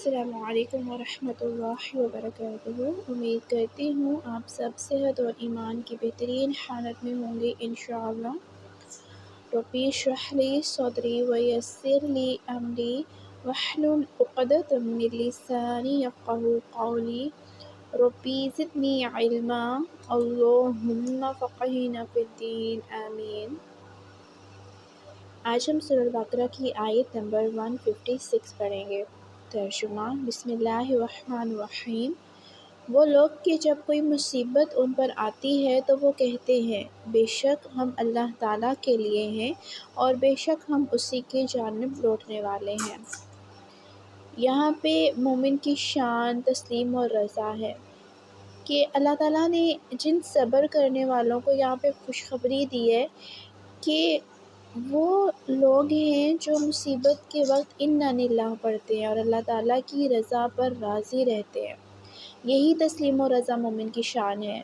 السلام علیکم ورحمۃ اللہ وبرکاتہ۔ امید کرتی ہوں آپ سب صحت اور ایمان کی بہترین حالت میں ہوں گے انشاءاللہ۔ ربی اشرح لی صدری ویسر لی امری واحلل عقدۃ من لسانی یفقہوا قولی۔ ربی زدنی علما اللہم فقہنا فی الدین آمین۔ آج ہم سورۃ البقرہ کی آیت نمبر 156 پڑھیں گے۔ ترجمہ۔ بسم اللہ الرحمن الرحیم۔ وہ لوگ کہ جب کوئی مصیبت ان پر آتی ہے تو وہ کہتے ہیں بے شک ہم اللہ تعالیٰ کے لیے ہیں اور بے شک ہم اسی کی جانب لوٹنے والے ہیں۔ یہاں پہ مومن کی شان تسلیم اور رضا ہے کہ اللہ تعالیٰ نے جن صبر کرنے والوں کو یہاں پہ خوشخبری دی ہے کہ وہ لوگ ہیں جو مصیبت کے وقت انا للہ پڑھتے ہیں اور اللہ تعالیٰ کی رضا پر راضی رہتے ہیں۔ یہی تسلیم و رضا مومن کی شان ہے۔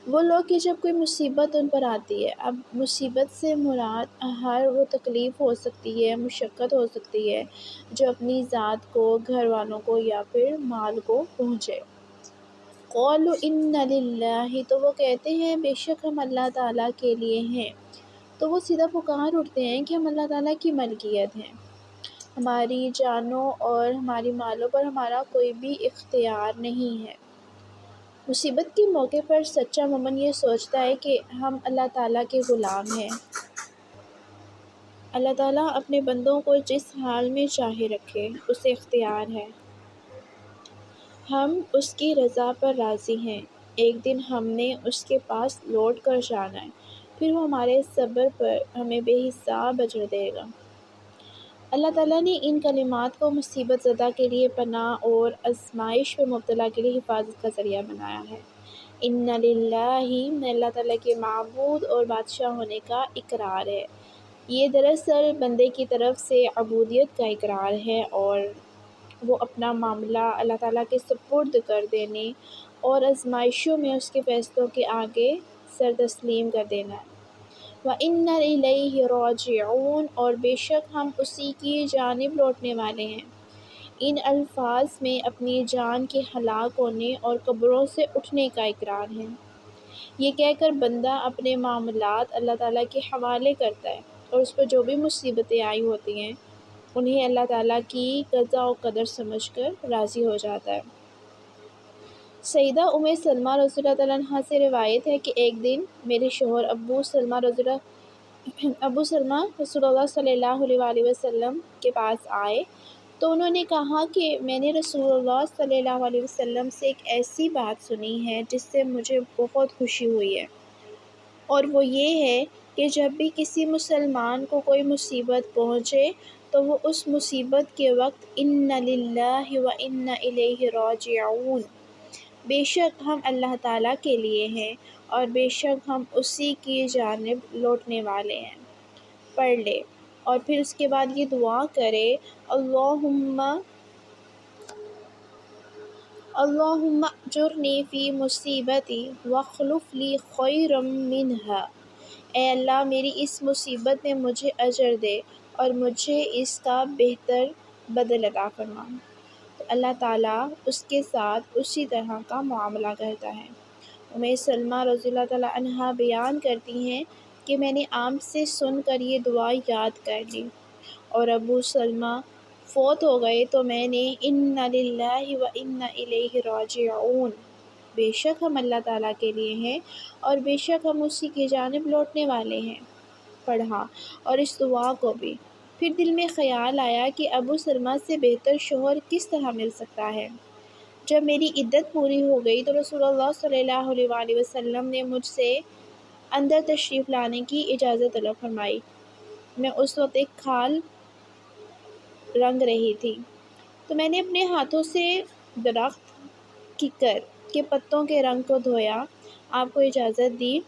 وہ لوگ کہ جب کوئی مصیبت ان پر آتی ہے، اب مصیبت سے مراد ہر وہ تکلیف ہو سکتی ہے، مشقت ہو سکتی ہے جو اپنی ذات کو، گھر والوں کو یا پھر مال کو پہنچے۔ قالوا انا للہ، تو وہ کہتے ہیں بے شک ہم اللہ تعالیٰ کے لیے ہیں۔ تو وہ سیدھا پکار اٹھتے ہیں کہ ہم اللہ تعالیٰ کی ملکیت ہیں، ہماری جانوں اور ہماری مالوں پر ہمارا کوئی بھی اختیار نہیں ہے۔ مصیبت کے موقع پر سچا مومن یہ سوچتا ہے کہ ہم اللہ تعالیٰ کے غلام ہیں۔ اللہ تعالیٰ اپنے بندوں کو جس حال میں چاہے رکھے، اسے اختیار ہے۔ ہم اس کی رضا پر راضی ہیں۔ ایک دن ہم نے اس کے پاس لوٹ کر جانا ہے، پھر وہ ہمارے صبر پر ہمیں بے حساب اجر دے گا۔ اللہ تعالیٰ نے ان کلمات کو مصیبت زدہ کے لیے پناہ اور آزمائش میں مبتلا کے لیے حفاظت کا ذریعہ بنایا ہے۔ انا للہ میں اللہ تعالیٰ کے معبود اور بادشاہ ہونے کا اقرار ہے۔ یہ دراصل بندے کی طرف سے عبودیت کا اقرار ہے اور وہ اپنا معاملہ اللہ تعالیٰ کے سپرد کر دینے اور آزمائشوں میں اس کے فیصلوں کے آگے سر تسلیم کر دینا ہے۔ وَإِنَّ إِلَيْهِ رَاجِعُونَ، اور بے شک ہم اسی کی جانب لوٹنے والے ہیں۔ ان الفاظ میں اپنی جان کے ہلاک ہونے اور قبروں سے اٹھنے کا اقرار ہے۔ یہ کہہ کر بندہ اپنے معاملات اللہ تعالیٰ کے حوالے کرتا ہے اور اس پر جو بھی مصیبتیں آئی ہوتی ہیں انہیں اللہ تعالیٰ کی قضا و قدر سمجھ کر راضی ہو جاتا ہے۔ سیدہ ام سلمہ رضی اللہ تعالیٰ عنہا سے روایت ہے کہ ایک دن میرے شوہر ابو سلمہ رسول اللہ صلی اللہ علیہ وآلہ وسلم کے پاس آئے تو انہوں نے کہا کہ میں نے رسول اللہ صلی اللہ علیہ وسلم سے ایک ایسی بات سنی ہے جس سے مجھے بہت خوشی ہوئی ہے، اور وہ یہ ہے کہ جب بھی کسی مسلمان کو کوئی مصیبت پہنچے تو وہ اس مصیبت کے وقت انا للہ و انا الیہ راجعون، بے شک ہم اللہ تعالیٰ کے لیے ہیں اور بے شک ہم اسی کی جانب لوٹنے والے ہیں، پڑھ لے اور پھر اس کے بعد یہ دعا کرے اللہم اجرنی فی مصیبتی واخلف لی خیرا منہا، اے اللہ میری اس مصیبت میں مجھے اجر دے اور مجھے اس کا بہتر بدل عطا فرما۔ تو اللہ تعالیٰ اس کے ساتھ اسی طرح کا معاملہ کرتا ہے۔ ام سلمہ رضی اللہ تعالیٰ عنہا بیان کرتی ہیں کہ میں نے عام سے سن کر یہ دعا یاد کر لی اور ابو سلمہ فوت ہو گئے تو میں نے انا للہ و انا الیہ راجعون، بے شک ہم اللہ تعالیٰ کے لیے ہیں اور بے شک ہم اسی کی جانب لوٹنے والے ہیں، پڑھا اور اس دعا کو بھی۔ پھر دل میں خیال آیا کہ ابو سلمہ سے بہتر شوہر کس طرح مل سکتا ہے۔ جب میری عدت پوری ہو گئی تو رسول اللہ صلی اللہ علیہ وآلہ وسلم نے مجھ سے اندر تشریف لانے کی اجازت طلب فرمائی۔ میں اس وقت ایک کھال رنگ رہی تھی تو میں نے اپنے ہاتھوں سے درخت ککر کے پتوں کے رنگ کو دھویا، آپ کو اجازت دی،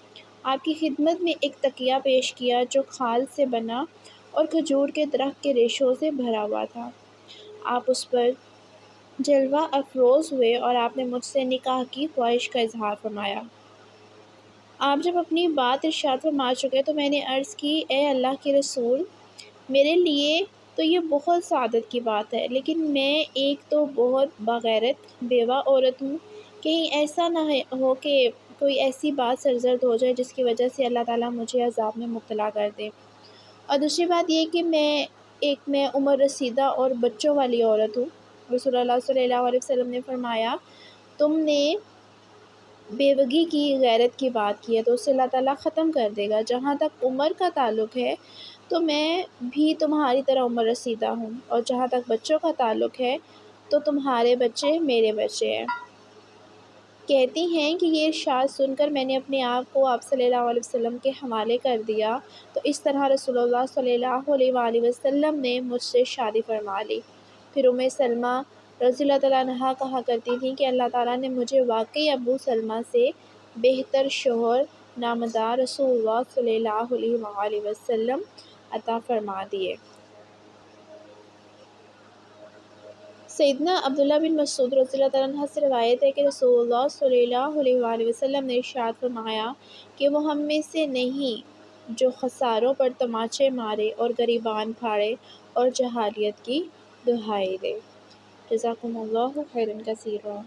آپ کی خدمت میں ایک تکیہ پیش کیا جو کھال سے بنا اور کھجور کے درخت کے ریشوں سے بھرا ہوا تھا۔ آپ اس پر جلوہ افروز ہوئے اور آپ نے مجھ سے نکاح کی خواہش کا اظہار فرمایا۔ آپ جب اپنی بات ارشاد فرما چکے تو میں نے عرض کی اے اللہ کے رسول، میرے لیے تو یہ بہت سعادت کی بات ہے، لیکن میں ایک تو بہت بغیرت بیوہ عورت ہوں، کہیں ایسا نہ ہو کہ کوئی ایسی بات سرزد ہو جائے جس کی وجہ سے اللہ تعالیٰ مجھے عذاب میں مبتلا کر دے۔ اور دوسری بات یہ کہ میں عمر رسیدہ اور بچوں والی عورت ہوں۔ رسول اللہ صلی اللہ علیہ وسلم نے فرمایا، تم نے بیوگی کی غیرت کی بات کی ہے تو اسے اللہ تعالیٰ ختم کر دے گا۔ جہاں تک عمر کا تعلق ہے تو میں بھی تمہاری طرح عمر رسیدہ ہوں، اور جہاں تک بچوں کا تعلق ہے تو تمہارے بچے میرے بچے ہیں۔ کہتی ہیں کہ یہ ارشاد سن کر میں نے اپنے آپ کو آپ صلی اللہ علیہ وسلم کے حوالے کر دیا، تو اس طرح رسول اللہ صلی اللہ علیہ وآلہ وسلم نے مجھ سے شادی فرما لی۔ پھر سلمہ رضی اللہ تعالیٰ عنہا کہا کرتی تھیں کہ اللہ تعالیٰ نے مجھے واقعی ابو سلمہ سے بہتر شوہر نامدار رسول اللہ صلی اللہ علیہ وآلہ وسلم عطا فرما دیے۔ سیدنا عبداللہ بن مسعود رضی اللہ تعالیٰ عنہ سے روایت ہے کہ رسول اللہ صلی اللہ علیہ وآلہ وسلم نے ارشاد فرمایا کہ وہ ہم میں سے نہیں جو خساروں پر تماچے مارے اور گریبان پھاڑے اور جاہلیت کی دہائی دے۔ جزاکم اللہ خیرا کثیرا۔